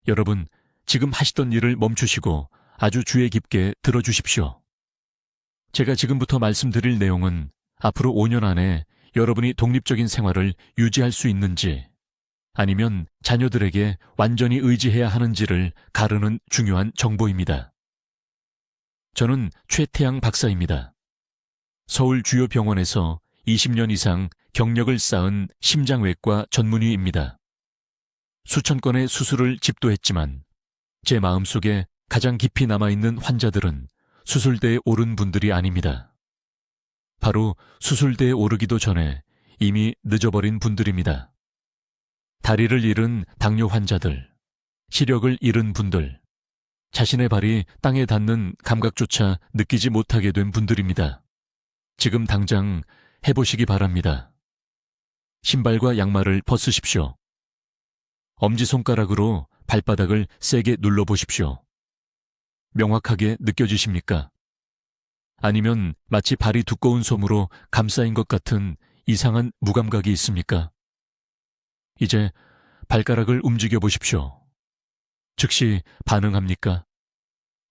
여러분, 지금 하시던 일을 멈추시고 아주 주의 깊게 들어주십시오. 제가 지금부터 말씀드릴 내용은 앞으로 5년 안에 여러분이 독립적인 생활을 유지할 수 있는지 아니면 자녀들에게 완전히 의지해야 하는지를 가르는 중요한 정보입니다. 저는 최태양 박사입니다. 서울 주요 병원에서 20년 이상 경력을 쌓은 심장외과 전문의입니다. 수천 건의 수술을 집도했지만 제 마음속에 가장 깊이 남아있는 환자들은 수술대에 오른 분들이 아닙니다. 바로 수술대에 오르기도 전에 이미 늦어버린 분들입니다. 다리를 잃은 당뇨 환자들, 시력을 잃은 분들, 자신의 발이 땅에 닿는 감각조차 느끼지 못하게 된 분들입니다. 지금 당장 해보시기 바랍니다. 신발과 양말을 벗으십시오. 엄지손가락으로 발바닥을 세게 눌러보십시오. 명확하게 느껴지십니까? 아니면 마치 발이 두꺼운 솜으로 감싸인 것 같은 이상한 무감각이 있습니까? 이제 발가락을 움직여 보십시오. 즉시 반응합니까?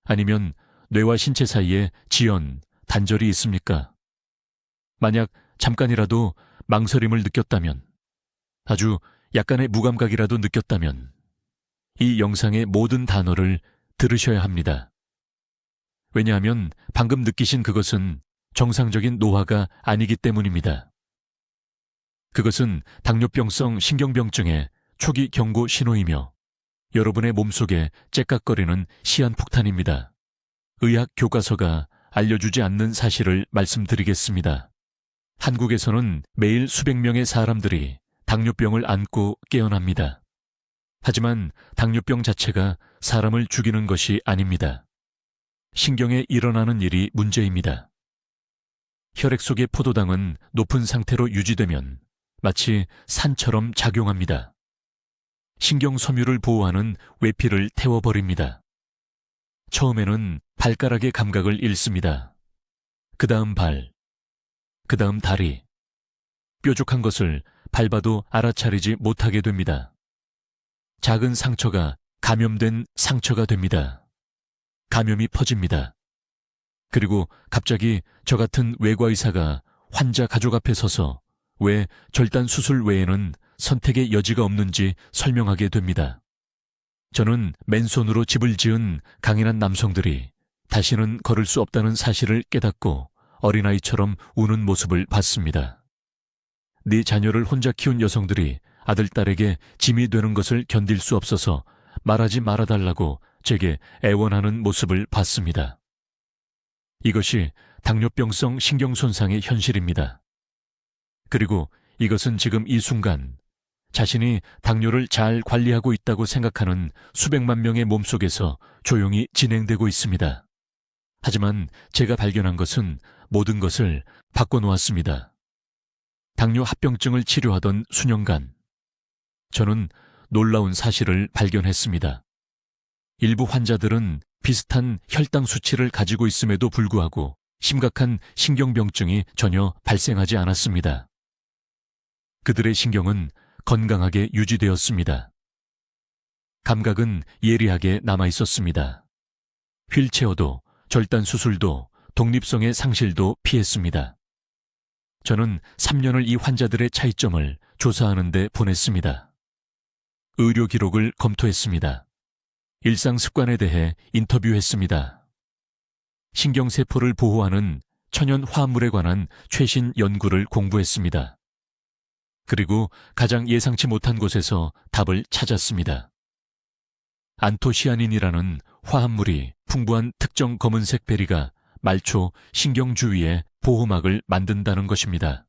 아니면 뇌와 신체 사이에 지연, 단절이 있습니까? 만약 잠깐이라도 망설임을 느꼈다면, 아주 약간의 무감각이라도 느꼈다면, 이 영상의 모든 단어를 들으셔야 합니다. 왜냐하면 방금 느끼신 그것은 정상적인 노화가 아니기 때문입니다. 그것은 당뇨병성 신경병증의 초기 경고 신호이며 여러분의 몸속에 째깍거리는 시한폭탄입니다. 의학 교과서가 알려주지 않는 사실을 말씀드리겠습니다. 한국에서는 매일 수백 명의 사람들이 당뇨병을 앓고 깨어납니다. 하지만 당뇨병 자체가 사람을 죽이는 것이 아닙니다. 신경에 일어나는 일이 문제입니다. 혈액 속의 포도당은 높은 상태로 유지되면 마치 산처럼 작용합니다. 신경 섬유를 보호하는 외피를 태워버립니다. 처음에는 발가락의 감각을 잃습니다. 그 다음 발, 그 다음 다리. 뾰족한 것을 밟아도 알아차리지 못하게 됩니다. 작은 상처가 감염된 상처가 됩니다. 감염이 퍼집니다. 그리고 갑자기 저 같은 외과의사가 환자 가족 앞에 서서 왜 절단 수술 외에는 선택의 여지가 없는지 설명하게 됩니다. 저는 맨손으로 집을 지은 강인한 남성들이 다시는 걸을 수 없다는 사실을 깨닫고 어린아이처럼 우는 모습을 봤습니다. 네 자녀를 혼자 키운 여성들이 아들, 딸에게 짐이 되는 것을 견딜 수 없어서 말하지 말아달라고 제게 애원하는 모습을 봤습니다. 이것이 당뇨병성 신경손상의 현실입니다. 그리고 이것은 지금 이 순간 자신이 당뇨를 잘 관리하고 있다고 생각하는 수백만 명의 몸속에서 조용히 진행되고 있습니다. 하지만 제가 발견한 것은 모든 것을 바꿔놓았습니다. 당뇨 합병증을 치료하던 수년간 저는 놀라운 사실을 발견했습니다. 일부 환자들은 비슷한 혈당 수치를 가지고 있음에도 불구하고 심각한 신경병증이 전혀 발생하지 않았습니다. 그들의 신경은 건강하게 유지되었습니다. 감각은 예리하게 남아있었습니다. 휠체어도 절단 수술도 독립성의 상실도 피했습니다. 저는 3년을 이 환자들의 차이점을 조사하는 데 보냈습니다. 의료 기록을 검토했습니다. 일상 습관에 대해 인터뷰했습니다. 신경세포를 보호하는 천연 화합물에 관한 최신 연구를 공부했습니다. 그리고 가장 예상치 못한 곳에서 답을 찾았습니다. 안토시아닌이라는 화합물이 풍부한 특정 검은색 베리가 말초 신경 주위에 보호막을 만든다는 것입니다.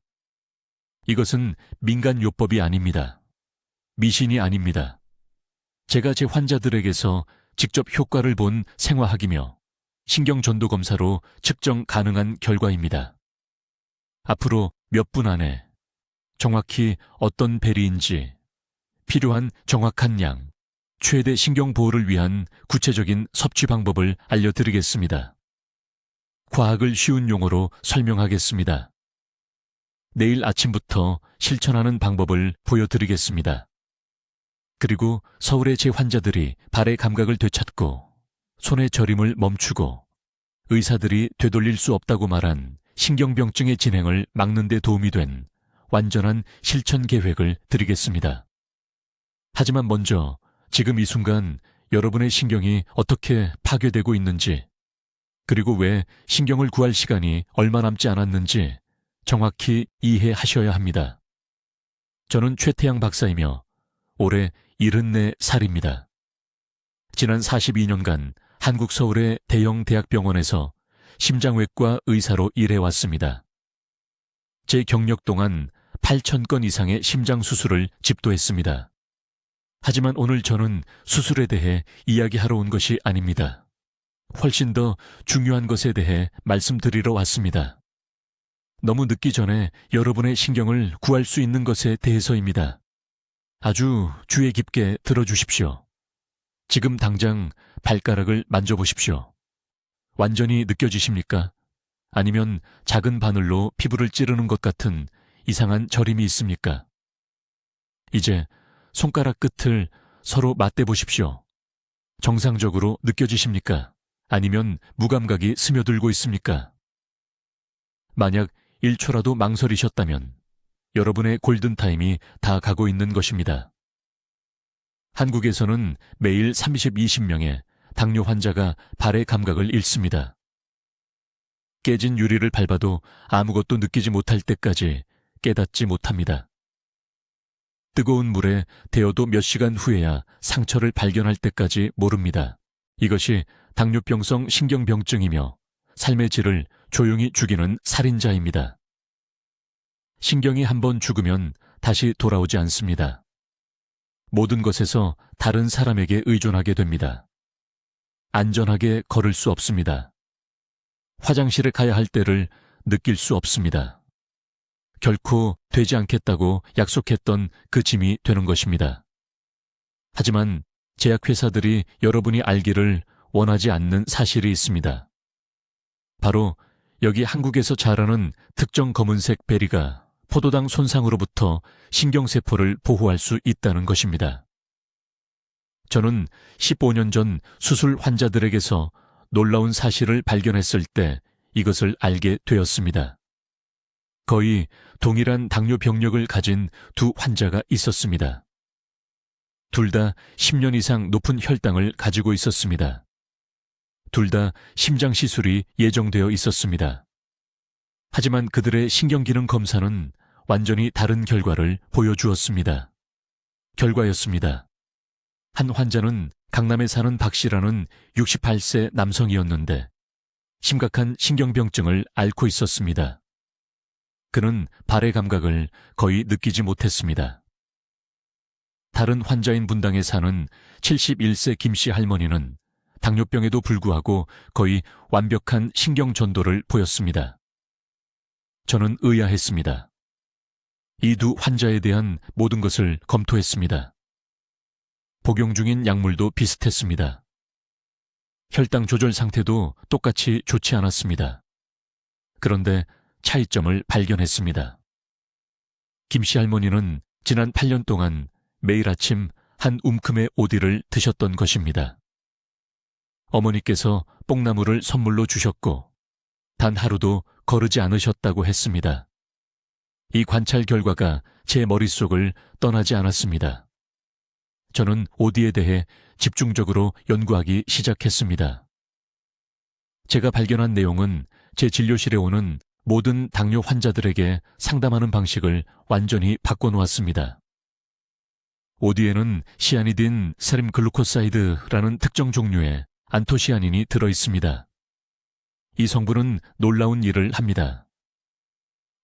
이것은 민간요법이 아닙니다. 미신이 아닙니다. 제가 제 환자들에게서 직접 효과를 본 생화학이며 신경전도 검사로 측정 가능한 결과입니다. 앞으로 몇 분 안에 정확히 어떤 베리인지, 필요한 정확한 양, 최대 신경보호를 위한 구체적인 섭취 방법을 알려드리겠습니다. 과학을 쉬운 용어로 설명하겠습니다. 내일 아침부터 실천하는 방법을 보여드리겠습니다. 그리고 서울의 제 환자들이 발의 감각을 되찾고 손의 저림을 멈추고 의사들이 되돌릴 수 없다고 말한 신경병증의 진행을 막는 데 도움이 된 완전한 실천 계획을 드리겠습니다. 하지만 먼저 지금 이 순간 여러분의 신경이 어떻게 파괴되고 있는지, 그리고 왜 신경을 구할 시간이 얼마 남지 않았는지 정확히 이해하셔야 합니다. 저는 최태양 박사이며 올해 74살입니다. 지난 42년간 한국 서울의 대형 대학병원에서 심장외과 의사로 일해왔습니다. 제 경력 동안 8,000건 이상의 심장 수술을 집도했습니다. 하지만 오늘 저는 수술에 대해 이야기하러 온 것이 아닙니다. 훨씬 더 중요한 것에 대해 말씀드리러 왔습니다. 너무 늦기 전에 여러분의 신경을 구할 수 있는 것에 대해서입니다. 아주 주의 깊게 들어주십시오. 지금 당장 발가락을 만져보십시오. 완전히 느껴지십니까? 아니면 작은 바늘로 피부를 찌르는 것 같은 이상한 저림이 있습니까? 이제 손가락 끝을 서로 맞대보십시오. 정상적으로 느껴지십니까? 아니면 무감각이 스며들고 있습니까? 만약 1초라도 망설이셨다면 여러분의 골든타임이 다 가고 있는 것입니다. 한국에서는 매일 30-20명의 당뇨 환자가 발의 감각을 잃습니다. 깨진 유리를 밟아도 아무것도 느끼지 못할 때까지 깨닫지 못합니다. 뜨거운 물에 데워도 몇 시간 후에야 상처를 발견할 때까지 모릅니다. 이것이 당뇨병성 신경병증이며 삶의 질을 조용히 죽이는 살인자입니다. 신경이 한번 죽으면 다시 돌아오지 않습니다. 모든 것에서 다른 사람에게 의존하게 됩니다. 안전하게 걸을 수 없습니다. 화장실에 가야 할 때를 느낄 수 없습니다. 결코 되지 않겠다고 약속했던 그 짐이 되는 것입니다. 하지만 제약회사들이 여러분이 알기를 원하지 않는 사실이 있습니다. 바로 여기 한국에서 자라는 특정 검은색 베리가 포도당 손상으로부터 신경세포를 보호할 수 있다는 것입니다. 저는 15년 전 수술 환자들에게서 놀라운 사실을 발견했을 때 이것을 알게 되었습니다. 거의 동일한 당뇨 병력을 가진 두 환자가 있었습니다. 둘 다 10년 이상 높은 혈당을 가지고 있었습니다. 둘 다 심장 시술이 예정되어 있었습니다. 하지만 그들의 신경기능 검사는 완전히 다른 결과를 보여주었습니다. 결과였습니다. 한 환자는 강남에 사는 박 씨라는 68세 남성이었는데 심각한 신경병증을 앓고 있었습니다. 그는 발의 감각을 거의 느끼지 못했습니다. 다른 환자인 분당에 사는 71세 김 씨 할머니는 당뇨병에도 불구하고 거의 완벽한 신경 전도를 보였습니다. 저는 의아했습니다. 이 두 환자에 대한 모든 것을 검토했습니다. 복용 중인 약물도 비슷했습니다. 혈당 조절 상태도 똑같이 좋지 않았습니다. 그런데 차이점을 발견했습니다. 김 씨 할머니는 지난 8년 동안 매일 아침 한 움큼의 오디를 드셨던 것입니다. 어머니께서 뽕나물을 선물로 주셨고 단 하루도 거르지 않으셨다고 했습니다. 이 관찰 결과가 제 머릿속을 떠나지 않았습니다. 저는 오디에 대해 집중적으로 연구하기 시작했습니다. 제가 발견한 내용은 제 진료실에 오는 모든 당뇨 환자들에게 상담하는 방식을 완전히 바꿔놓았습니다. 오디에는 시아니딘 세림 글루코사이드라는 특정 종류의 안토시아닌이 들어있습니다. 이 성분은 놀라운 일을 합니다.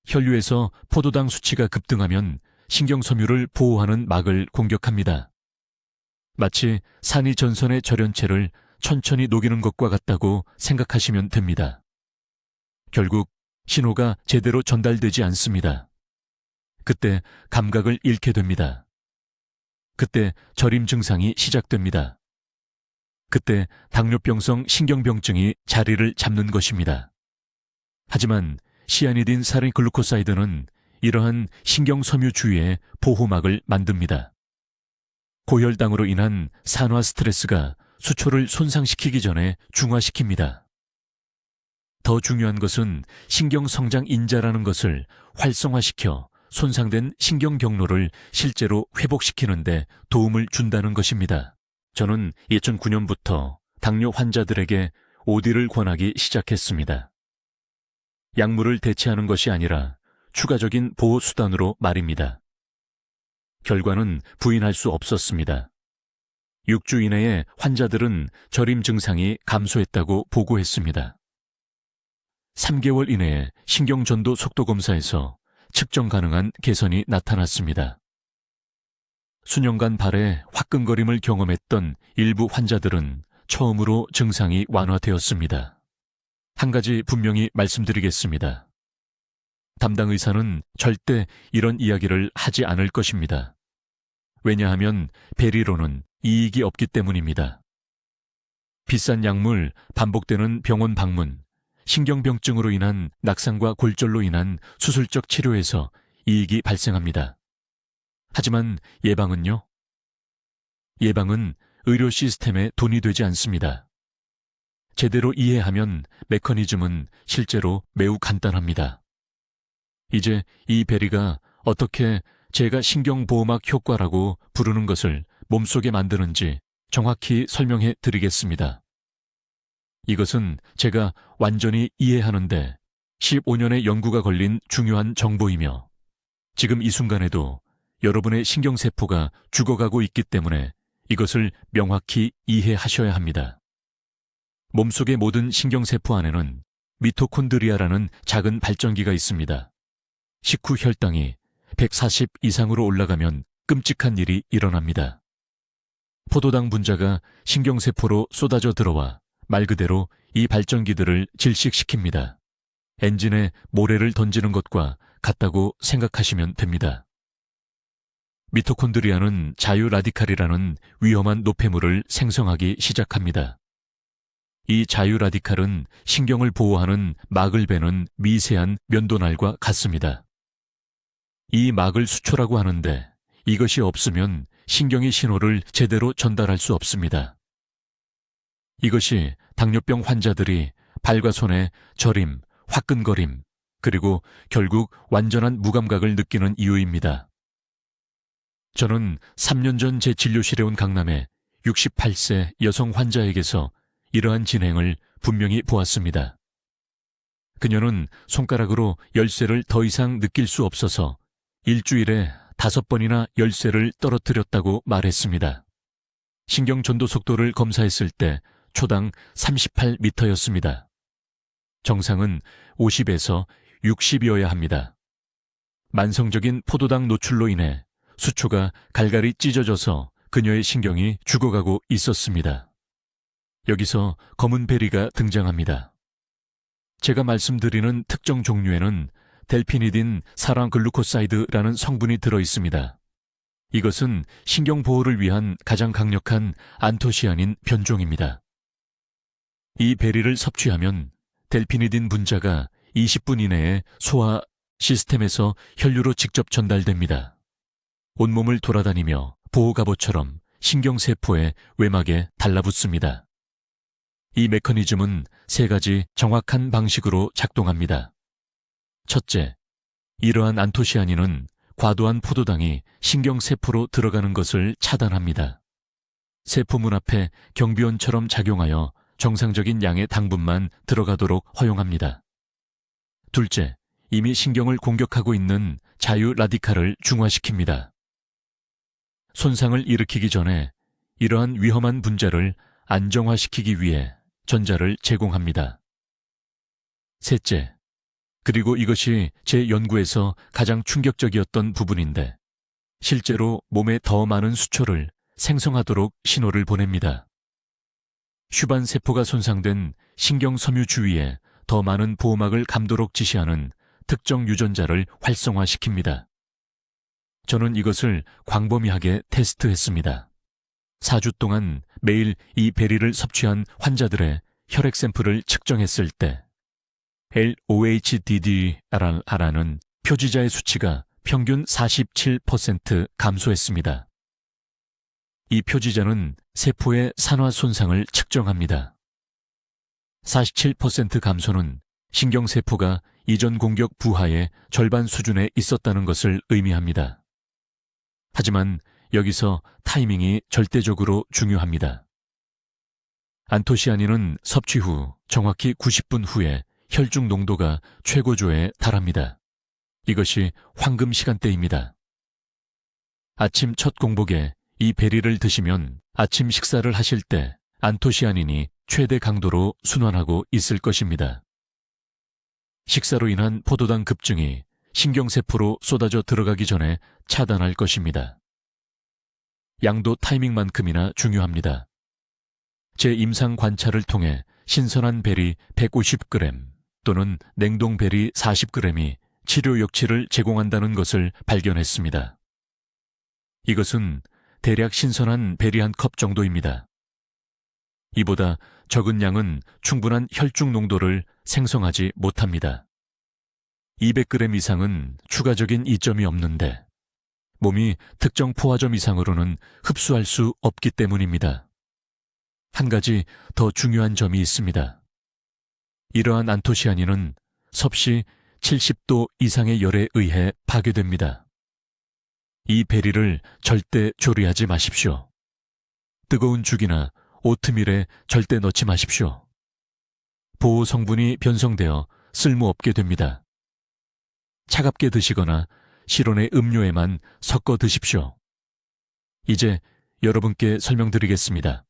혈류에서 포도당 수치가 급등하면 신경섬유를 보호하는 막을 공격합니다. 마치 산이 전선의 절연체를 천천히 녹이는 것과 같다고 생각하시면 됩니다. 결국 신호가 제대로 전달되지 않습니다. 그때 감각을 잃게 됩니다. 그때 저림 증상이 시작됩니다. 그때 당뇨병성 신경병증이 자리를 잡는 것입니다. 하지만 시아니딘 사린 글루코사이드는 이러한 신경섬유 주위에 보호막을 만듭니다. 고혈당으로 인한 산화 스트레스가 수초를 손상시키기 전에 중화시킵니다. 더 중요한 것은 신경성장 인자라는 것을 활성화시켜 손상된 신경 경로를 실제로 회복시키는 데 도움을 준다는 것입니다. 저는 2009년부터 당뇨 환자들에게 오디를 권하기 시작했습니다. 약물을 대체하는 것이 아니라 추가적인 보호수단으로 말입니다. 결과는 부인할 수 없었습니다. 6주 이내에 환자들은 저림 증상이 감소했다고 보고했습니다. 3개월 이내에 신경전도 속도 검사에서 측정 가능한 개선이 나타났습니다. 수년간 발에 화끈거림을 경험했던 일부 환자들은 처음으로 증상이 완화되었습니다. 한 가지 분명히 말씀드리겠습니다. 담당 의사는 절대 이런 이야기를 하지 않을 것입니다. 왜냐하면 베리로는 이익이 없기 때문입니다. 비싼 약물, 반복되는 병원 방문, 신경병증으로 인한 낙상과 골절로 인한 수술적 치료에서 이익이 발생합니다. 하지만 예방은요? 예방은 의료 시스템에 돈이 되지 않습니다. 제대로 이해하면 메커니즘은 실제로 매우 간단합니다. 이제 이 베리가 어떻게 제가 신경보호막 효과라고 부르는 것을 몸속에 만드는지 정확히 설명해 드리겠습니다. 이것은 제가 완전히 이해하는데 15년의 연구가 걸린 중요한 정보이며 지금 이 순간에도 여러분의 신경세포가 죽어가고 있기 때문에 이것을 명확히 이해하셔야 합니다. 몸속의 모든 신경세포 안에는 미토콘드리아라는 작은 발전기가 있습니다. 식후 혈당이 140 이상으로 올라가면 끔찍한 일이 일어납니다. 포도당 분자가 신경세포로 쏟아져 들어와 말 그대로 이 발전기들을 질식시킵니다. 엔진에 모래를 던지는 것과 같다고 생각하시면 됩니다. 미토콘드리아는 자유라디칼이라는 위험한 노폐물을 생성하기 시작합니다. 이 자유라디칼은 신경을 보호하는 막을 베는 미세한 면도날과 같습니다. 이 막을 수초라고 하는데 이것이 없으면 신경의 신호를 제대로 전달할 수 없습니다. 이것이 당뇨병 환자들이 발과 손에 저림, 화끈거림, 그리고 결국 완전한 무감각을 느끼는 이유입니다. 저는 3년 전 제 진료실에 온 강남의 68세 여성 환자에게서 이러한 진행을 분명히 보았습니다. 그녀는 손가락으로 열쇠를 더 이상 느낄 수 없어서 일주일에 5번이나 열쇠를 떨어뜨렸다고 말했습니다. 신경전도 속도를 검사했을 때 초당 38m였습니다. 정상은 50에서 60이어야 합니다. 만성적인 포도당 노출로 인해 수초가 갈갈이 찢어져서 그녀의 신경이 죽어가고 있었습니다. 여기서 검은 베리가 등장합니다. 제가 말씀드리는 특정 종류에는 델피니딘 사랑글루코사이드라는 성분이 들어있습니다. 이것은 신경보호를 위한 가장 강력한 안토시아닌 변종입니다. 이 베리를 섭취하면 델피니딘 분자가 20분 이내에 소화 시스템에서 혈류로 직접 전달됩니다. 온몸을 돌아다니며 보호갑옷처럼 신경세포의 외막에 달라붙습니다. 이 메커니즘은 3가지 정확한 방식으로 작동합니다. 첫째, 이러한 안토시아닌은 과도한 포도당이 신경세포로 들어가는 것을 차단합니다. 세포문 앞에 경비원처럼 작용하여 정상적인 양의 당분만 들어가도록 허용합니다. 둘째, 이미 신경을 공격하고 있는 자유 라디칼을 중화시킵니다. 손상을 일으키기 전에 이러한 위험한 분자를 안정화시키기 위해 전자를 제공합니다. 셋째, 그리고 이것이 제 연구에서 가장 충격적이었던 부분인데 실제로 몸에 더 많은 수초를 생성하도록 신호를 보냅니다. 휴반 세포가 손상된 신경섬유 주위에 더 많은 보호막을 감도록 지시하는 특정 유전자를 활성화시킵니다. 저는 이것을 광범위하게 테스트했습니다. 4주 동안 매일 이 베리를 섭취한 환자들의 혈액 샘플을 측정했을 때 LOHDDR라는 표지자의 수치가 평균 47% 감소했습니다. 이 표지자는 세포의 산화 손상을 측정합니다. 47% 감소는 신경세포가 이전 공격 부하의 절반 수준에 있었다는 것을 의미합니다. 하지만 여기서 타이밍이 절대적으로 중요합니다. 안토시아닌은 섭취 후 정확히 90분 후에 혈중 농도가 최고조에 달합니다. 이것이 황금 시간대입니다. 아침 첫 공복에 이 베리를 드시면 아침 식사를 하실 때 안토시아닌이 최대 강도로 순환하고 있을 것입니다. 식사로 인한 포도당 급증이 신경세포로 쏟아져 들어가기 전에 차단할 것입니다. 양도 타이밍만큼이나 중요합니다. 제 임상 관찰을 통해 신선한 베리 150g 또는 냉동 베리 40g이 치료 역치를 제공한다는 것을 발견했습니다. 이것은 대략 신선한 베리 한 컵 정도입니다. 이보다 적은 양은 충분한 혈중 농도를 생성하지 못합니다. 200g 이상은 추가적인 이점이 없는데 몸이 특정 포화점 이상으로는 흡수할 수 없기 때문입니다. 한 가지 더 중요한 점이 있습니다. 이러한 안토시아닌은 섭씨 70도 이상의 열에 의해 파괴됩니다. 이 베리를 절대 조리하지 마십시오. 뜨거운 죽이나 오트밀에 절대 넣지 마십시오. 보호 성분이 변성되어 쓸모없게 됩니다. 차갑게 드시거나 실온의 음료에만 섞어 드십시오. 이제 여러분께 설명드리겠습니다.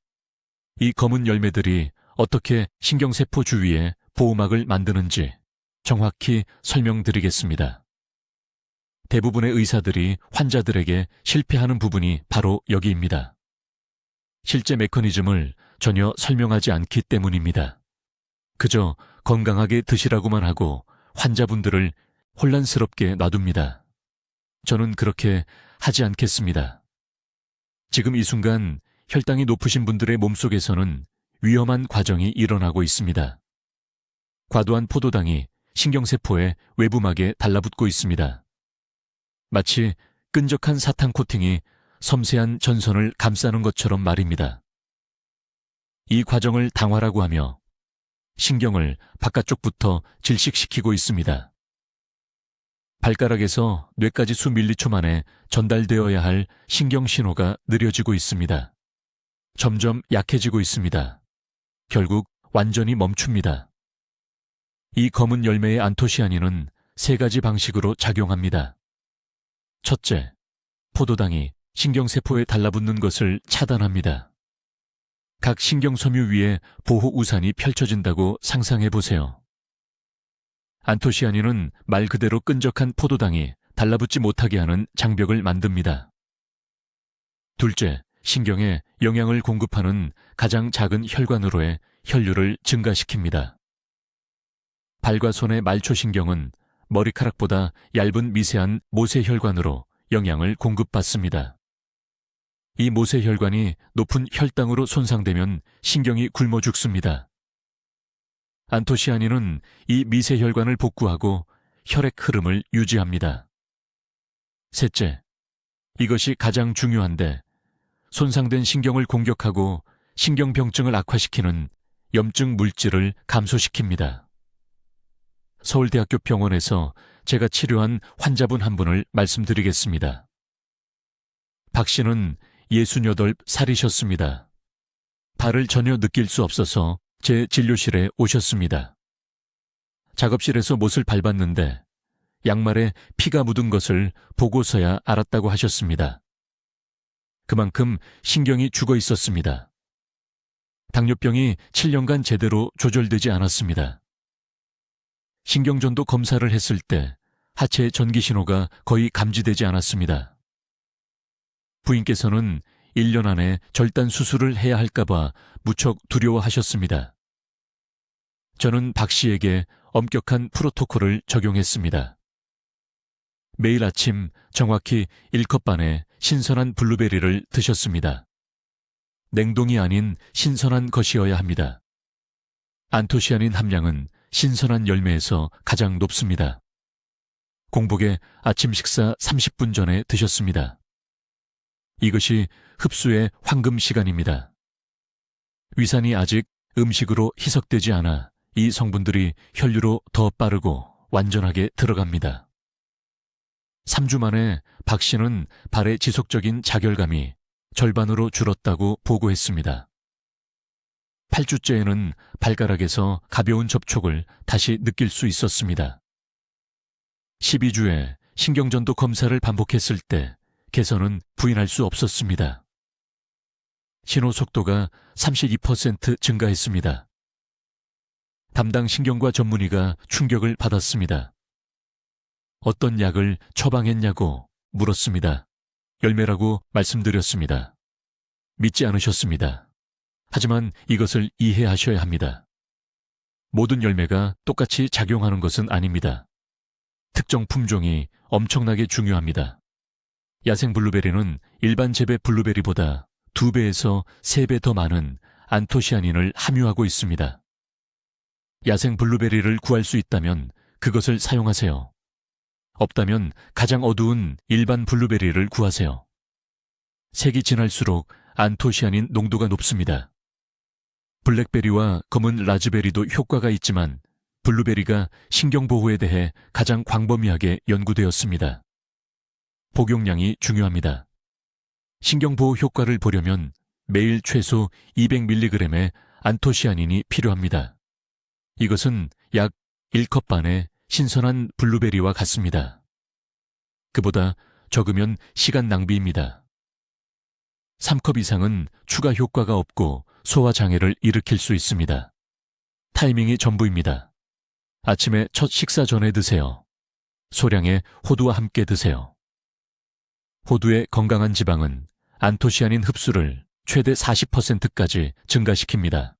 이 검은 열매들이 어떻게 신경세포 주위에 보호막을 만드는지 정확히 설명드리겠습니다. 대부분의 의사들이 환자들에게 실패하는 부분이 바로 여기입니다. 실제 메커니즘을 전혀 설명하지 않기 때문입니다. 그저 건강하게 드시라고만 하고 환자분들을 혼란스럽게 놔둡니다. 저는 그렇게 하지 않겠습니다. 지금 이 순간 혈당이 높으신 분들의 몸속에서는 위험한 과정이 일어나고 있습니다. 과도한 포도당이 신경세포의 외부막에 달라붙고 있습니다. 마치 끈적한 사탕 코팅이 섬세한 전선을 감싸는 것처럼 말입니다. 이 과정을 당화라고 하며 신경을 바깥쪽부터 질식시키고 있습니다. 발가락에서 뇌까지 수 밀리초 만에 전달되어야 할 신경 신호가 느려지고 있습니다. 점점 약해지고 있습니다. 결국 완전히 멈춥니다. 이 검은 열매의 안토시아닌은 3가지 방식으로 작용합니다. 첫째, 포도당이 신경세포에 달라붙는 것을 차단합니다. 각 신경섬유 위에 보호 우산이 펼쳐진다고 상상해 보세요. 안토시아닌은 말 그대로 끈적한 포도당이 달라붙지 못하게 하는 장벽을 만듭니다. 둘째, 신경에 영양을 공급하는 가장 작은 혈관으로의 혈류를 증가시킵니다. 발과 손의 말초신경은 머리카락보다 얇은 미세한 모세혈관으로 영양을 공급받습니다. 이 모세혈관이 높은 혈당으로 손상되면 신경이 굶어 죽습니다. 안토시아닌은 이 미세혈관을 복구하고 혈액 흐름을 유지합니다. 셋째, 이것이 가장 중요한데 손상된 신경을 공격하고 신경병증을 악화시키는 염증 물질을 감소시킵니다. 서울대학교 병원에서 제가 치료한 환자분 한 분을 말씀드리겠습니다. 박 씨는 68살이셨습니다. 발을 전혀 느낄 수 없어서 제 진료실에 오셨습니다. 작업실에서 못을 밟았는데 양말에 피가 묻은 것을 보고서야 알았다고 하셨습니다. 그만큼 신경이 죽어 있었습니다. 당뇨병이 7년간 제대로 조절되지 않았습니다. 신경전도 검사를 했을 때 하체 전기 신호가 거의 감지되지 않았습니다. 부인께서는 1년 안에 절단 수술을 해야 할까봐 무척 두려워하셨습니다. 저는 박 씨에게 엄격한 프로토콜을 적용했습니다. 매일 아침 정확히 1컵 반의 신선한 블루베리를 드셨습니다. 냉동이 아닌 신선한 것이어야 합니다. 안토시아닌 함량은 신선한 열매에서 가장 높습니다. 공복에 아침 식사 30분 전에 드셨습니다. 이것이 흡수의 황금 시간입니다. 위산이 아직 음식으로 희석되지 않아 이 성분들이 혈류로 더 빠르고 완전하게 들어갑니다. 3주 만에 박 씨는 발의 지속적인 자결감이 절반으로 줄었다고 보고했습니다. 8주째에는 발가락에서 가벼운 접촉을 다시 느낄 수 있었습니다. 12주에 신경전도 검사를 반복했을 때 개선은 부인할 수 없었습니다. 신호 속도가 32% 증가했습니다. 담당 신경과 전문의가 충격을 받았습니다. 어떤 약을 처방했냐고 물었습니다. 열매라고 말씀드렸습니다. 믿지 않으셨습니다. 하지만 이것을 이해하셔야 합니다. 모든 열매가 똑같이 작용하는 것은 아닙니다. 특정 품종이 엄청나게 중요합니다. 야생 블루베리는 일반 재배 블루베리보다 2배에서 3배 더 많은 안토시아닌을 함유하고 있습니다. 야생 블루베리를 구할 수 있다면 그것을 사용하세요. 없다면 가장 어두운 일반 블루베리를 구하세요. 색이 진할수록 안토시아닌 농도가 높습니다. 블랙베리와 검은 라즈베리도 효과가 있지만 블루베리가 신경보호에 대해 가장 광범위하게 연구되었습니다. 복용량이 중요합니다. 신경보호 효과를 보려면 매일 최소 200mg의 안토시아닌이 필요합니다. 이것은 약 1컵 반의 신선한 블루베리와 같습니다. 그보다 적으면 시간 낭비입니다. 3컵 이상은 추가 효과가 없고 소화장애를 일으킬 수 있습니다. 타이밍이 전부입니다. 아침에 첫 식사 전에 드세요. 소량의 호두와 함께 드세요. 호두의 건강한 지방은 안토시아닌 흡수를 최대 40%까지 증가시킵니다.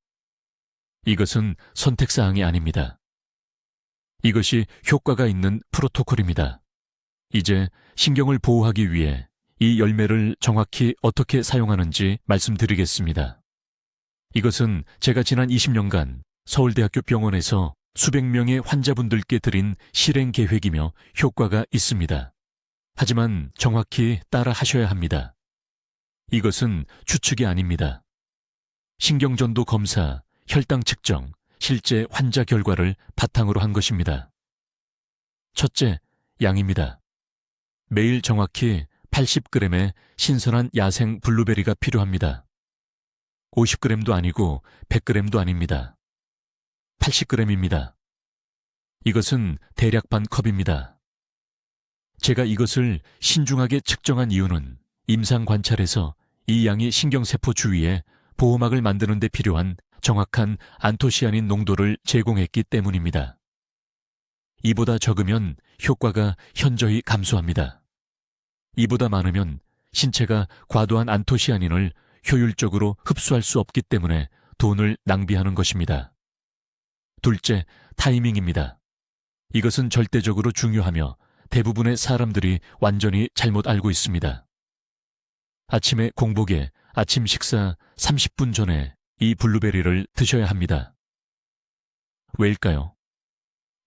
이것은 선택사항이 아닙니다. 이것이 효과가 있는 프로토콜입니다. 이제 신경을 보호하기 위해 이 열매를 정확히 어떻게 사용하는지 말씀드리겠습니다. 이것은 제가 지난 20년간 서울대학교 병원에서 수백 명의 환자분들께 드린 실행 계획이며 효과가 있습니다. 하지만 정확히 따라 하셔야 합니다. 이것은 추측이 아닙니다. 신경전도 검사, 혈당 측정, 실제 환자 결과를 바탕으로 한 것입니다. 첫째, 양입니다. 매일 정확히 80g의 신선한 야생 블루베리가 필요합니다. 50g도 아니고 100g도 아닙니다. 80g입니다. 이것은 대략 반 컵입니다. 제가 이것을 신중하게 측정한 이유는 임상 관찰에서 이 양이 신경세포 주위에 보호막을 만드는 데 필요한 정확한 안토시아닌 농도를 제공했기 때문입니다. 이보다 적으면 효과가 현저히 감소합니다. 이보다 많으면 신체가 과도한 안토시아닌을 효율적으로 흡수할 수 없기 때문에 돈을 낭비하는 것입니다. 둘째, 타이밍입니다. 이것은 절대적으로 중요하며 대부분의 사람들이 완전히 잘못 알고 있습니다. 아침에 공복에 아침 식사 30분 전에 이 블루베리를 드셔야 합니다. 왜일까요?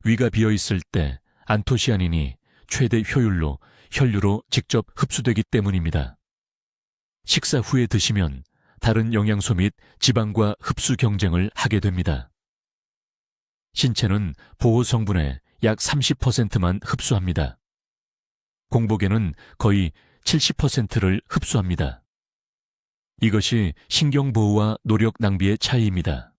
위가 비어 있을 때 안토시아닌이 최대 효율로 혈류로 직접 흡수되기 때문입니다. 식사 후에 드시면 다른 영양소 및 지방과 흡수 경쟁을 하게 됩니다. 신체는 보호 성분의 약 30%만 흡수합니다. 공복에는 거의 70%를 흡수합니다. 이것이 신경보호와 노력 낭비의 차이입니다.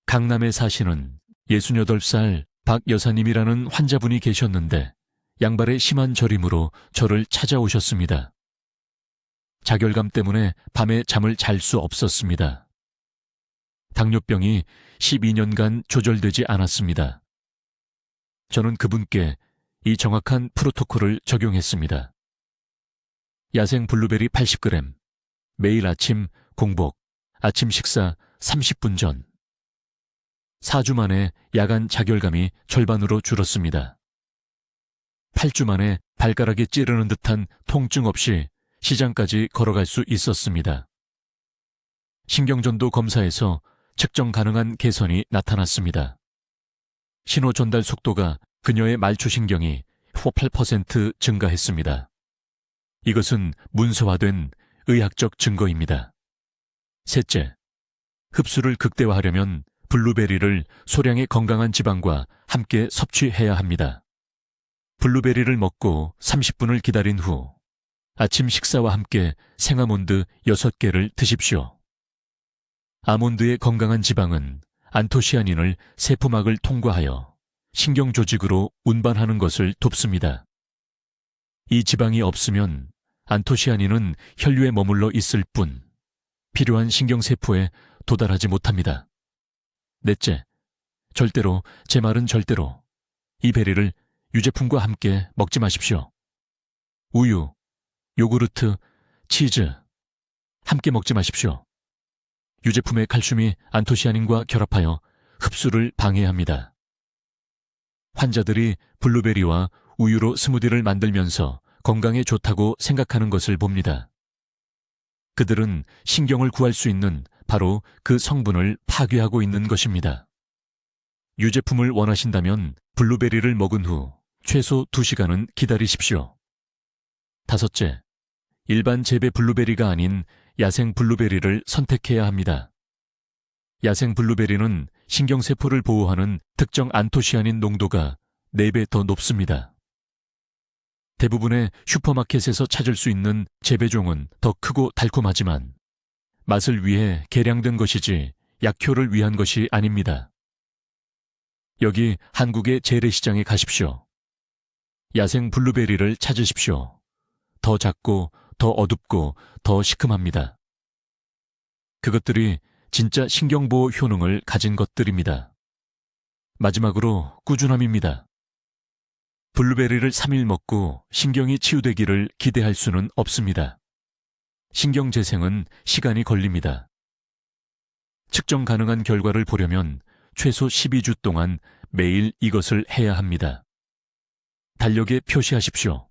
강남에 사시는 68살 박 여사님이라는 환자분이 계셨는데 양발의 심한 저림으로 저를 찾아오셨습니다. 자결감 때문에 밤에 잠을 잘 수 없었습니다. 당뇨병이 12년간 조절되지 않았습니다. 저는 그분께 이 정확한 프로토콜을 적용했습니다. 야생 블루베리 80g, 매일 아침 공복, 아침 식사 30분 전. 4주 만에 야간 자결감이 절반으로 줄었습니다. 8주 만에 발가락이 찌르는 듯한 통증 없이 시장까지 걸어갈 수 있었습니다. 신경전도 검사에서 측정 가능한 개선이 나타났습니다. 신호 전달 속도가 그녀의 말초신경이 8% 증가했습니다. 이것은 문서화된 의학적 증거입니다. 셋째, 흡수를 극대화하려면 블루베리를 소량의 건강한 지방과 함께 섭취해야 합니다. 블루베리를 먹고 30분을 기다린 후 아침 식사와 함께 생아몬드 6개를 드십시오. 아몬드의 건강한 지방은 안토시아닌을 세포막을 통과하여 신경조직으로 운반하는 것을 돕습니다. 이 지방이 없으면 안토시아닌은 혈류에 머물러 있을 뿐 필요한 신경세포에 도달하지 못합니다. 넷째, 제 말은 절대로 이 베리를 유제품과 함께 먹지 마십시오. 우유, 요구르트, 치즈 함께 먹지 마십시오. 유제품의 칼슘이 안토시아닌과 결합하여 흡수를 방해합니다. 환자들이 블루베리와 우유로 스무디를 만들면서 건강에 좋다고 생각하는 것을 봅니다. 그들은 신경을 구할 수 있는 바로 그 성분을 파괴하고 있는 것입니다. 유제품을 원하신다면 블루베리를 먹은 후 최소 2시간은 기다리십시오. 다섯째, 일반 재배 블루베리가 아닌 야생 블루베리를 선택해야 합니다. 야생 블루베리는 신경세포를 보호하는 특정 안토시아닌 농도가 4배 더 높습니다. 대부분의 슈퍼마켓에서 찾을 수 있는 재배종은 더 크고 달콤하지만 맛을 위해 개량된 것이지 약효를 위한 것이 아닙니다. 여기 한국의 재래시장에 가십시오. 야생 블루베리를 찾으십시오. 더 작고 더 어둡고 더 시큼합니다. 그것들이 진짜 신경보호 효능을 가진 것들입니다. 마지막으로 꾸준함입니다. 블루베리를 3일 먹고 신경이 치유되기를 기대할 수는 없습니다. 신경재생은 시간이 걸립니다. 측정 가능한 결과를 보려면 최소 12주 동안 매일 이것을 해야 합니다. 달력에 표시하십시오.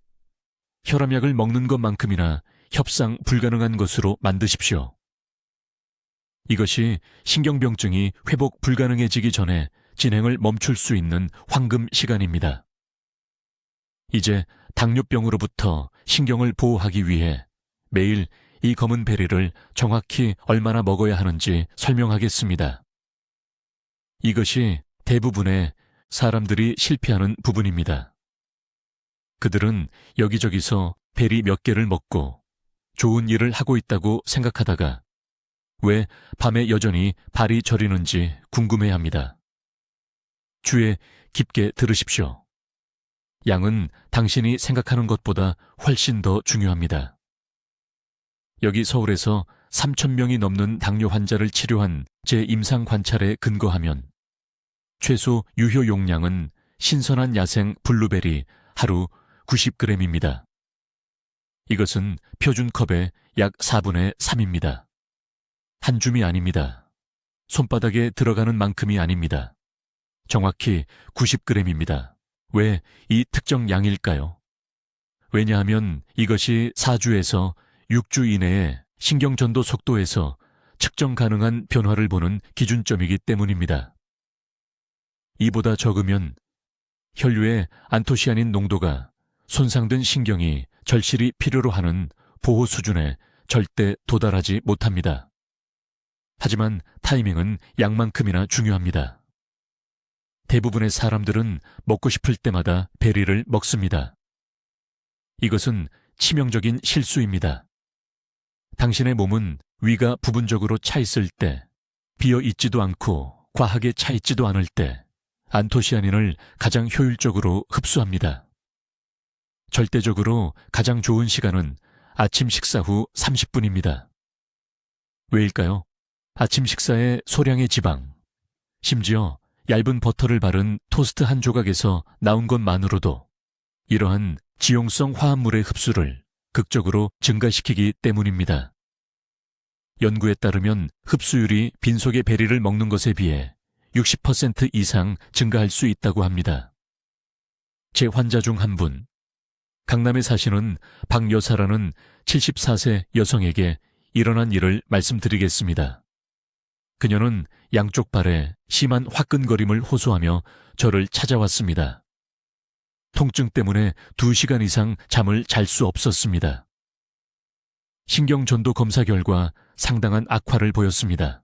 혈압약을 먹는 것만큼이나 협상 불가능한 것으로 만드십시오. 이것이 신경병증이 회복 불가능해지기 전에 진행을 멈출 수 있는 황금 시간입니다. 이제 당뇨병으로부터 신경을 보호하기 위해 매일 이 검은 베리를 정확히 얼마나 먹어야 하는지 설명하겠습니다. 이것이 대부분의 사람들이 실패하는 부분입니다. 그들은 여기저기서 베리 몇 개를 먹고 좋은 일을 하고 있다고 생각하다가 왜 밤에 여전히 발이 저리는지 궁금해합니다. 주에 깊게 들으십시오. 양은 당신이 생각하는 것보다 훨씬 더 중요합니다. 여기 서울에서 3,000명이 넘는 당뇨 환자를 치료한 제 임상 관찰에 근거하면 최소 유효 용량은 신선한 야생 블루베리 하루 90g입니다. 이것은 표준컵의 약 4분의 3입니다. 한 줌이 아닙니다. 손바닥에 들어가는 만큼이 아닙니다. 정확히 90g입니다. 왜 이 특정 양일까요? 왜냐하면 이것이 4주에서 6주 이내에 신경전도 속도에서 측정 가능한 변화를 보는 기준점이기 때문입니다. 이보다 적으면 혈류의 안토시아닌 농도가 손상된 신경이 절실히 필요로 하는 보호 수준에 절대 도달하지 못합니다. 하지만 타이밍은 양만큼이나 중요합니다. 대부분의 사람들은 먹고 싶을 때마다 베리를 먹습니다. 이것은 치명적인 실수입니다. 당신의 몸은 위가 부분적으로 차 있을 때, 비어 있지도 않고 과하게 차 있지도 않을 때 안토시아닌을 가장 효율적으로 흡수합니다. 절대적으로 가장 좋은 시간은 아침 식사 후 30분입니다. 왜일까요? 아침 식사에 소량의 지방, 심지어 얇은 버터를 바른 토스트 한 조각에서 나온 것만으로도 이러한 지용성 화합물의 흡수를 극적으로 증가시키기 때문입니다. 연구에 따르면 흡수율이 빈속의 베리를 먹는 것에 비해 60% 이상 증가할 수 있다고 합니다. 제 환자 중 한 분, 강남에 사시는 박 여사라는 74세 여성에게 일어난 일을 말씀드리겠습니다. 그녀는 양쪽 발에 심한 화끈거림을 호소하며 저를 찾아왔습니다. 통증 때문에 2시간 이상 잠을 잘 수 없었습니다. 신경전도 검사 결과 상당한 악화를 보였습니다.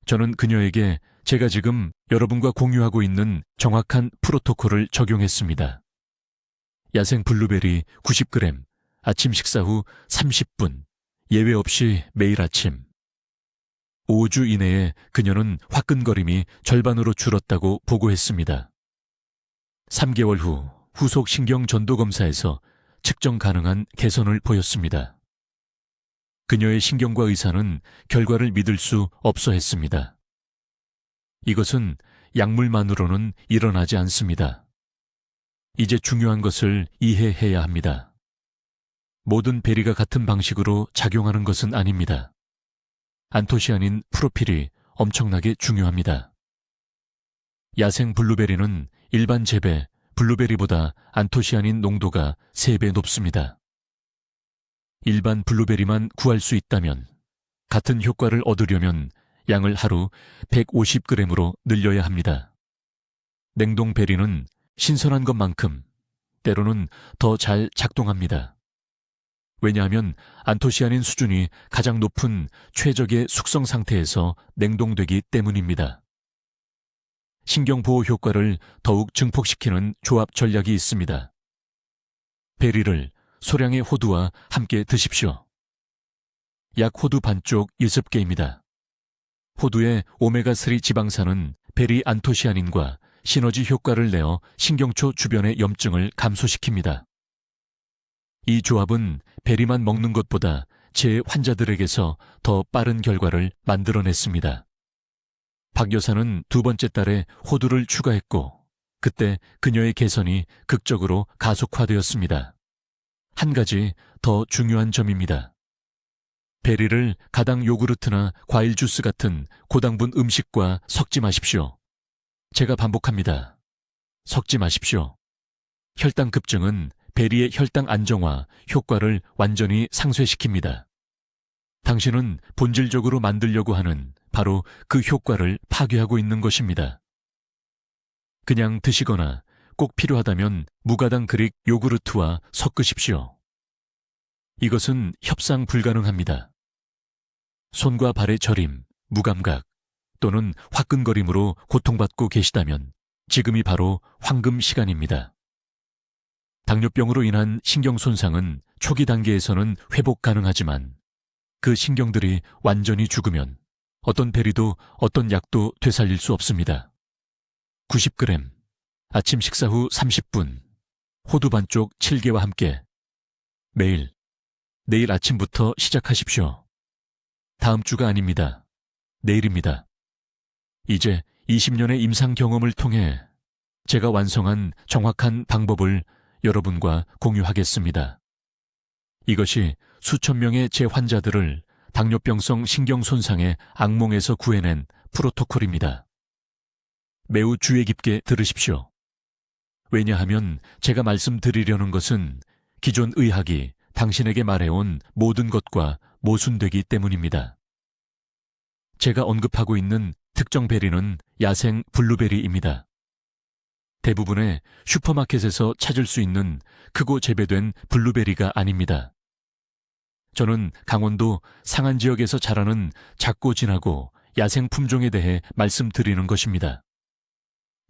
저는 그녀에게 제가 지금 여러분과 공유하고 있는 정확한 프로토콜을 적용했습니다. 야생 블루베리 90g, 아침 식사 후 30분, 예외 없이 매일 아침. 5주 이내에 그녀는 화끈거림이 절반으로 줄었다고 보고했습니다. 3개월 후 후속 신경전도검사에서 측정 가능한 개선을 보였습니다. 그녀의 신경과 의사는 결과를 믿을 수 없어 했습니다. 이것은 약물만으로는 일어나지 않습니다. 이제 중요한 것을 이해해야 합니다. 모든 베리가 같은 방식으로 작용하는 것은 아닙니다. 안토시아닌 프로필이 엄청나게 중요합니다. 야생 블루베리는 일반 재배 블루베리보다 안토시아닌 농도가 3배 높습니다. 일반 블루베리만 구할 수 있다면 같은 효과를 얻으려면 양을 하루 150g으로 늘려야 합니다. 냉동 베리는 신선한 것만큼 때로는 더 잘 작동합니다. 왜냐하면 안토시아닌 수준이 가장 높은 최적의 숙성 상태에서 냉동되기 때문입니다. 신경보호 효과를 더욱 증폭시키는 조합 전략이 있습니다. 베리를 소량의 호두와 함께 드십시오. 약 호두 반쪽 6개입니다. 호두의 오메가3 지방산은 베리 안토시아닌과 시너지 효과를 내어 신경초 주변의 염증을 감소시킵니다. 이 조합은 베리만 먹는 것보다 제 환자들에게서 더 빠른 결과를 만들어냈습니다. 박 여사는 2번째 달에 호두를 추가했고 그때 그녀의 개선이 극적으로 가속화되었습니다. 한 가지 더 중요한 점입니다. 베리를 가당 요구르트나 과일 주스 같은 고당분 음식과 섞지 마십시오. 제가 반복합니다. 섞지 마십시오. 혈당 급증은 베리의 혈당 안정화 효과를 완전히 상쇄시킵니다. 당신은 본질적으로 만들려고 하는 바로 그 효과를 파괴하고 있는 것입니다. 그냥 드시거나 꼭 필요하다면 무가당 그릭 요구르트와 섞으십시오. 이것은 협상 불가능합니다. 손과 발의 저림, 무감각 또는 화끈거림으로 고통받고 계시다면 지금이 바로 황금 시간입니다. 당뇨병으로 인한 신경 손상은 초기 단계에서는 회복 가능하지만 그 신경들이 완전히 죽으면 어떤 베리도 어떤 약도 되살릴 수 없습니다. 90g, 아침 식사 후 30분, 호두 반쪽 7개와 함께 매일, 내일 아침부터 시작하십시오. 다음 주가 아닙니다. 내일입니다. 이제 20년의 임상 경험을 통해 제가 완성한 정확한 방법을 여러분과 공유하겠습니다. 이것이 수천 명의 제 환자들을 당뇨병성 신경손상의 악몽에서 구해낸 프로토콜입니다. 매우 주의 깊게 들으십시오. 왜냐하면 제가 말씀드리려는 것은 기존 의학이 당신에게 말해온 모든 것과 모순되기 때문입니다. 제가 언급하고 있는 특정 베리는 야생 블루베리입니다. 대부분의 슈퍼마켓에서 찾을 수 있는 크고 재배된 블루베리가 아닙니다. 저는 강원도 상안 지역에서 자라는 작고 진하고 야생 품종에 대해 말씀드리는 것입니다.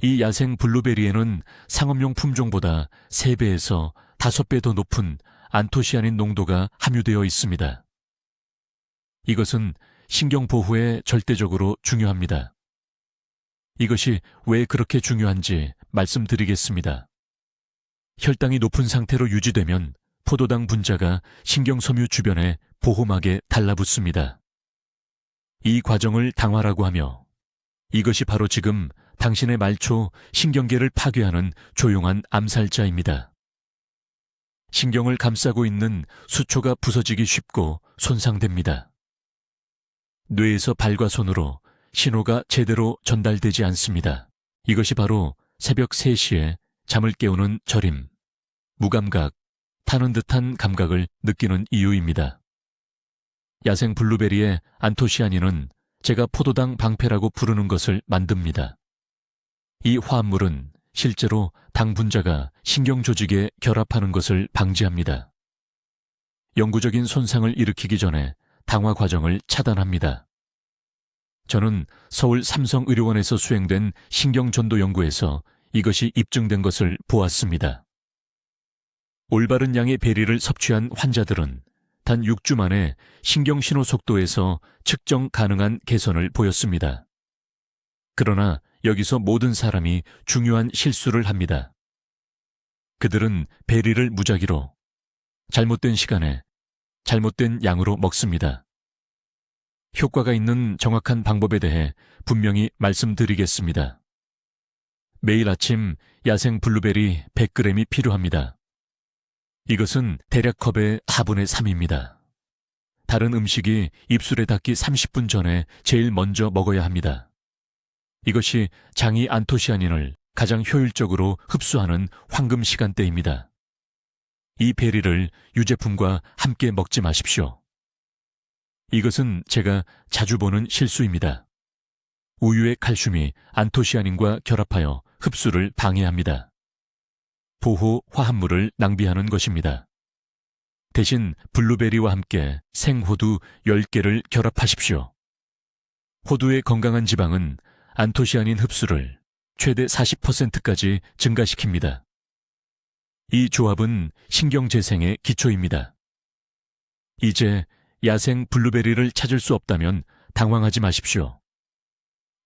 이 야생 블루베리에는 상업용 품종보다 3배에서 5배 더 높은 안토시아닌 농도가 함유되어 있습니다. 이것은 신경 보호에 절대적으로 중요합니다. 이것이 왜 그렇게 중요한지 말씀드리겠습니다. 혈당이 높은 상태로 유지되면 포도당 분자가 신경섬유 주변에 보호막에 달라붙습니다. 이 과정을 당화라고 하며 이것이 바로 지금 당신의 말초 신경계를 파괴하는 조용한 암살자입니다. 신경을 감싸고 있는 수초가 부서지기 쉽고 손상됩니다. 뇌에서 발과 손으로 신호가 제대로 전달되지 않습니다. 이것이 바로 새벽 3시에 잠을 깨우는 저림, 무감각, 타는 듯한 감각을 느끼는 이유입니다. 야생 블루베리의 안토시아닌은 제가 포도당 방패라고 부르는 것을 만듭니다. 이 화합물은 실제로 당 분자가 신경 조직에 결합하는 것을 방지합니다. 영구적인 손상을 일으키기 전에 당화 과정을 차단합니다. 저는 서울 삼성의료원에서 수행된 신경전도 연구에서 이것이 입증된 것을 보았습니다. 올바른 양의 베리를 섭취한 환자들은 단 6주 만에 신경신호 속도에서 측정 가능한 개선을 보였습니다. 그러나 여기서 모든 사람이 중요한 실수를 합니다. 그들은 베리를 무작위로, 잘못된 시간에, 잘못된 양으로 먹습니다. 효과가 있는 정확한 방법에 대해 분명히 말씀드리겠습니다. 매일 아침 야생 블루베리 100g이 필요합니다. 이것은 대략 컵의 4분의 3입니다. 다른 음식이 입술에 닿기 30분 전에 제일 먼저 먹어야 합니다. 이것이 장이 안토시아닌을 가장 효율적으로 흡수하는 황금 시간대입니다. 이 베리를 유제품과 함께 먹지 마십시오. 이것은 제가 자주 보는 실수입니다. 우유의 칼슘이 안토시아닌과 결합하여 흡수를 방해합니다. 보호 화합물을 낭비하는 것입니다. 대신 블루베리와 함께 생호두 10개를 결합하십시오. 호두의 건강한 지방은 안토시아닌 흡수를 최대 40%까지 증가시킵니다. 이 조합은 신경재생의 기초입니다. 이제 야생 블루베리를 찾을 수 없다면 당황하지 마십시오.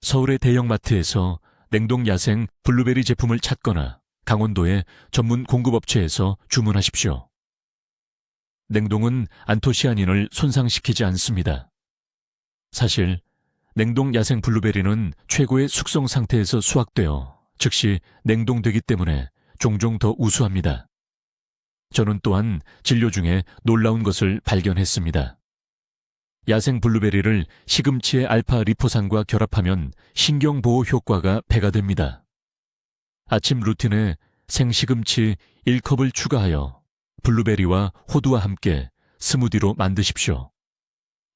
서울의 대형마트에서 냉동 야생 블루베리 제품을 찾거나 강원도의 전문 공급업체에서 주문하십시오. 냉동은 안토시아닌을 손상시키지 않습니다. 사실 냉동 야생 블루베리는 최고의 숙성 상태에서 수확되어 즉시 냉동되기 때문에 종종 더 우수합니다. 저는 또한 진료 중에 놀라운 것을 발견했습니다. 야생 블루베리를 시금치의 알파 리포산과 결합하면 신경보호 효과가 배가 됩니다. 아침 루틴에 생시금치 1컵을 추가하여 블루베리와 호두와 함께 스무디로 만드십시오.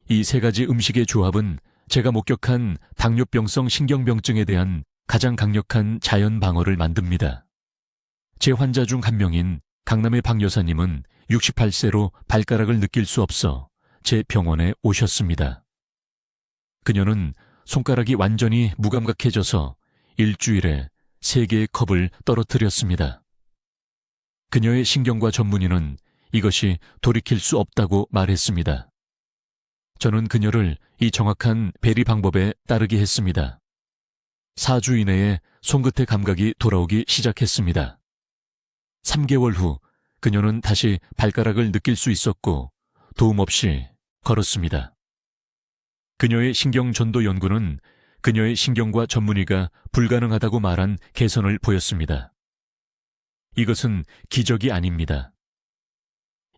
이 세 가지 음식의 조합은 제가 목격한 당뇨병성 신경병증에 대한 가장 강력한 자연 방어를 만듭니다. 제 환자 중 한 명인 강남의 박 여사님은 68세로 발가락을 느낄 수 없어 제 병원에 오셨습니다. 그녀는 손가락이 완전히 무감각해져서 일주일에 3개의 컵을 떨어뜨렸습니다. 그녀의 신경과 전문의는 이것이 돌이킬 수 없다고 말했습니다. 저는 그녀를 이 정확한 베리 방법에 따르게 했습니다. 4주 이내에 손끝의 감각이 돌아오기 시작했습니다. 3개월 후 그녀는 다시 발가락을 느낄 수 있었고 도움 없이 걸었습니다. 그녀의 신경전도 연구는 그녀의 신경과 전문의가 불가능하다고 말한 개선을 보였습니다. 이것은 기적이 아닙니다.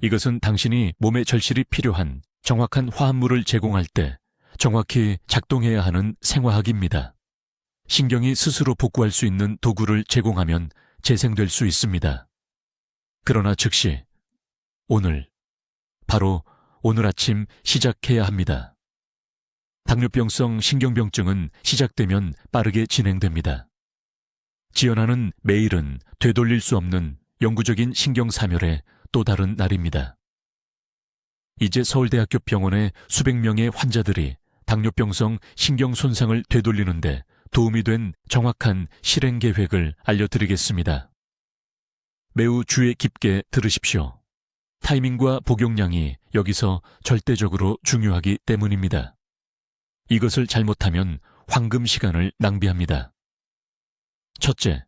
이것은 당신이 몸에 절실히 필요한 정확한 화합물을 제공할 때 정확히 작동해야 하는 생화학입니다. 신경이 스스로 복구할 수 있는 도구를 제공하면 재생될 수 있습니다. 그러나 즉시, 바로 오늘 아침 시작해야 합니다. 당뇨병성 신경병증은 시작되면 빠르게 진행됩니다. 지연하는 매일은 되돌릴 수 없는 영구적인 신경사멸의 또 다른 날입니다. 이제 서울대학교 병원의 수백 명의 환자들이 당뇨병성 신경손상을 되돌리는데 도움이 된 정확한 실행 계획을 알려드리겠습니다. 매우 주의 깊게 들으십시오. 타이밍과 복용량이 여기서 절대적으로 중요하기 때문입니다. 이것을 잘못하면 황금 시간을 낭비합니다. 첫째,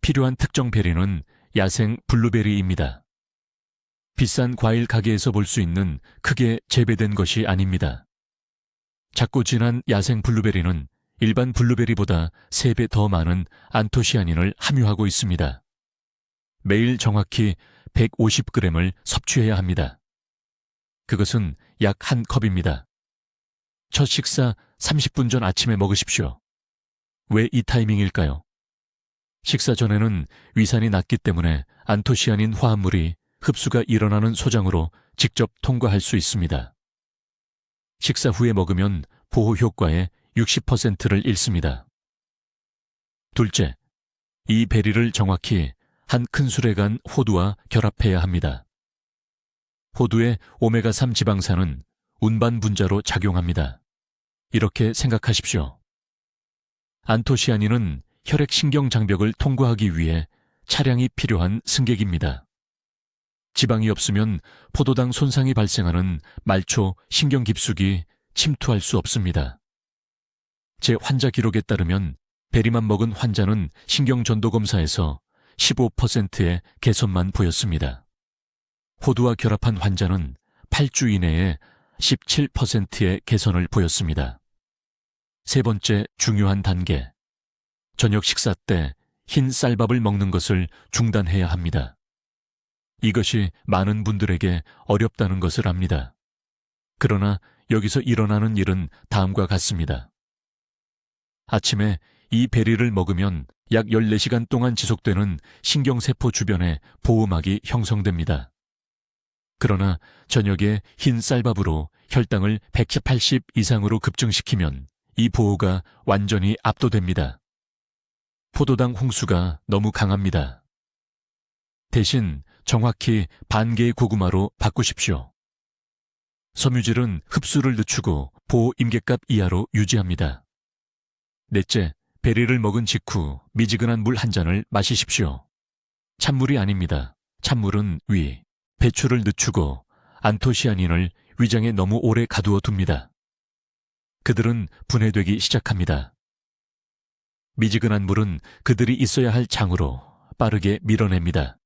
필요한 특정 베리는 야생 블루베리입니다. 비싼 과일 가게에서 볼 수 있는 크게 재배된 것이 아닙니다. 작고 진한 야생 블루베리는 일반 블루베리보다 3배 더 많은 안토시아닌을 함유하고 있습니다. 매일 정확히 150g을 섭취해야 합니다. 그것은 약 1컵입니다. 첫 식사 30분 전 아침에 먹으십시오. 왜 이 타이밍일까요? 식사 전에는 위산이 낮기 때문에 안토시아닌 화합물이 흡수가 일어나는 소장으로 직접 통과할 수 있습니다. 식사 후에 먹으면 보호 효과의 60%를 잃습니다. 둘째, 이 베리를 정확히 한 큰술에 간 호두와 결합해야 합니다. 호두의 오메가3 지방산은 운반 분자로 작용합니다. 이렇게 생각하십시오. 안토시아닌은 혈액신경 장벽을 통과하기 위해 차량이 필요한 승객입니다. 지방이 없으면 포도당 손상이 발생하는 말초 신경 깊숙이 침투할 수 없습니다. 제 환자 기록에 따르면 베리만 먹은 환자는 신경전도검사에서 15%의 개선만 보였습니다. 호두와 결합한 환자는 8주 이내에 17%의 개선을 보였습니다. 세 번째 중요한 단계. 저녁 식사 때 흰 쌀밥을 먹는 것을 중단해야 합니다. 이것이 많은 분들에게 어렵다는 것을 압니다. 그러나 여기서 일어나는 일은 다음과 같습니다. 아침에 이 베리를 먹으면 약 14시간 동안 지속되는 신경세포 주변에 보호막이 형성됩니다. 그러나 저녁에 흰 쌀밥으로 혈당을 180 이상으로 급증시키면 이 보호가 완전히 압도됩니다. 포도당 홍수가 너무 강합니다. 대신 정확히 반 개의 고구마로 바꾸십시오. 섬유질은 흡수를 늦추고 보호 임계값 이하로 유지합니다. 넷째, 베리를 먹은 직후 미지근한 물 한 잔을 마시십시오. 찬물이 아닙니다. 찬물은 위, 배출을 늦추고 안토시아닌을 위장에 너무 오래 가두어 둡니다. 그들은 분해되기 시작합니다. 미지근한 물은 그들이 있어야 할 장으로 빠르게 밀어냅니다.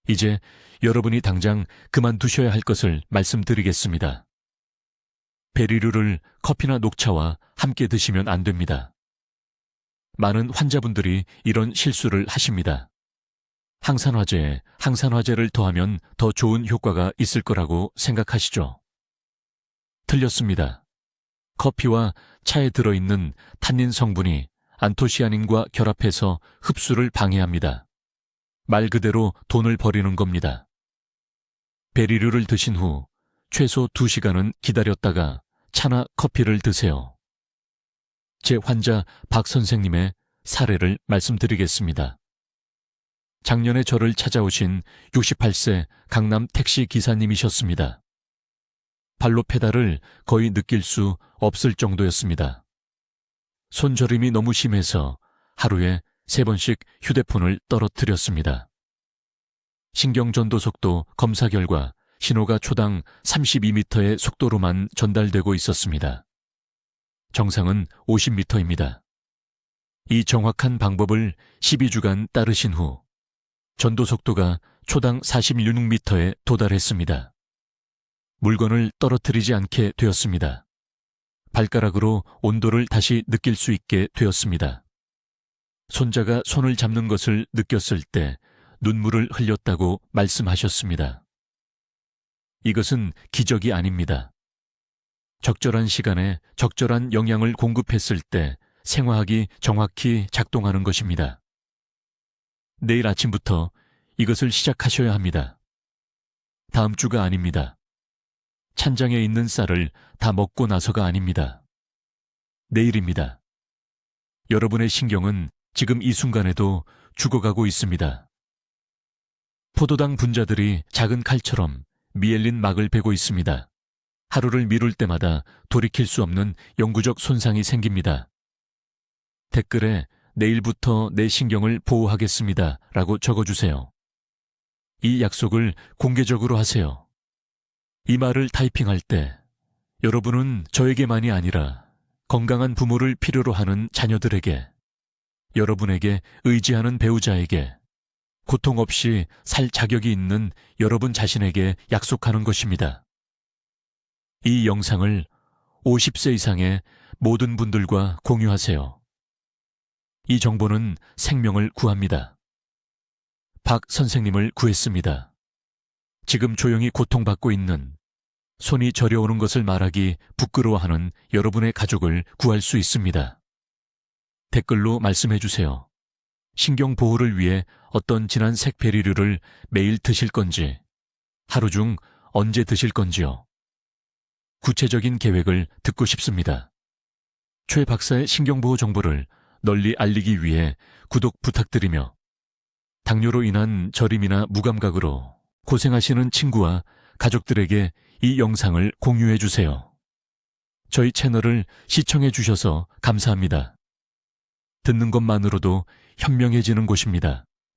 이제 여러분이 당장 그만두셔야 할 것을 말씀드리겠습니다. 베리류를 커피나 녹차와 함께 드시면 안 됩니다. 많은 환자분들이 이런 실수를 하십니다. 항산화제에 항산화제를 더하면 더 좋은 효과가 있을 거라고 생각하시죠? 틀렸습니다. 커피와 차에 들어있는 탄닌 성분이 안토시아닌과 결합해서 흡수를 방해합니다. 말 그대로 돈을 버리는 겁니다. 베리류를 드신 후 최소 2시간은 기다렸다가 차나 커피를 드세요. 제 환자 박 선생님의 사례를 말씀드리겠습니다. 작년에 저를 찾아오신 68세 강남 택시 기사님이셨습니다. 발로 페달을 거의 느낄 수 없을 정도였습니다. 손저림이 너무 심해서 하루에 3번씩 휴대폰을 떨어뜨렸습니다. 신경전도속도 검사 결과 신호가 초당 32m의 속도로만 전달되고 있었습니다. 정상은 50m입니다. 이 정확한 방법을 12주간 따르신 후 전도속도가 초당 46m에 도달했습니다. 물건을 떨어뜨리지 않게 되었습니다. 발가락으로 온도를 다시 느낄 수 있게 되었습니다. 손자가 손을 잡는 것을 느꼈을 때 눈물을 흘렸다고 말씀하셨습니다. 이것은 기적이 아닙니다. 적절한 시간에 적절한 영양을 공급했을 때 생화학이 정확히 작동하는 것입니다. 내일 아침부터 이것을 시작하셔야 합니다. 다음 주가 아닙니다. 찬장에 있는 쌀을 다 먹고 나서가 아닙니다. 내일입니다. 여러분의 신경은 지금 이 순간에도 죽어가고 있습니다. 포도당 분자들이 작은 칼처럼 미엘린 막을 베고 있습니다. 하루를 미룰 때마다 돌이킬 수 없는 영구적 손상이 생깁니다. 댓글에 내일부터 내 신경을 보호하겠습니다 라고 적어주세요. 이 약속을 공개적으로 하세요. 이 말을 타이핑할 때 여러분은 저에게만이 아니라 건강한 부모를 필요로 하는 자녀들에게, 여러분에게 의지하는 배우자에게, 고통 없이 살 자격이 있는 여러분 자신에게 약속하는 것입니다. 이 영상을 50세 이상의 모든 분들과 공유하세요. 이 정보는 생명을 구합니다. 박 선생님을 구했습니다. 지금 조용히 고통받고 있는, 손이 저려오는 것을 말하기 부끄러워하는 여러분의 가족을 구할 수 있습니다. 댓글로 말씀해 주세요. 신경보호를 위해 어떤 진한 색 베리류를 매일 드실 건지, 하루 중 언제 드실 건지요. 구체적인 계획을 듣고 싶습니다. 최 박사의 신경보호 정보를 널리 알리기 위해 구독 부탁드리며, 당뇨로 인한 저림이나 무감각으로 고생하시는 친구와 가족들에게 이 영상을 공유해 주세요. 저희 채널을 시청해 주셔서 감사합니다. 듣는 것만으로도 현명해지는 곳입니다.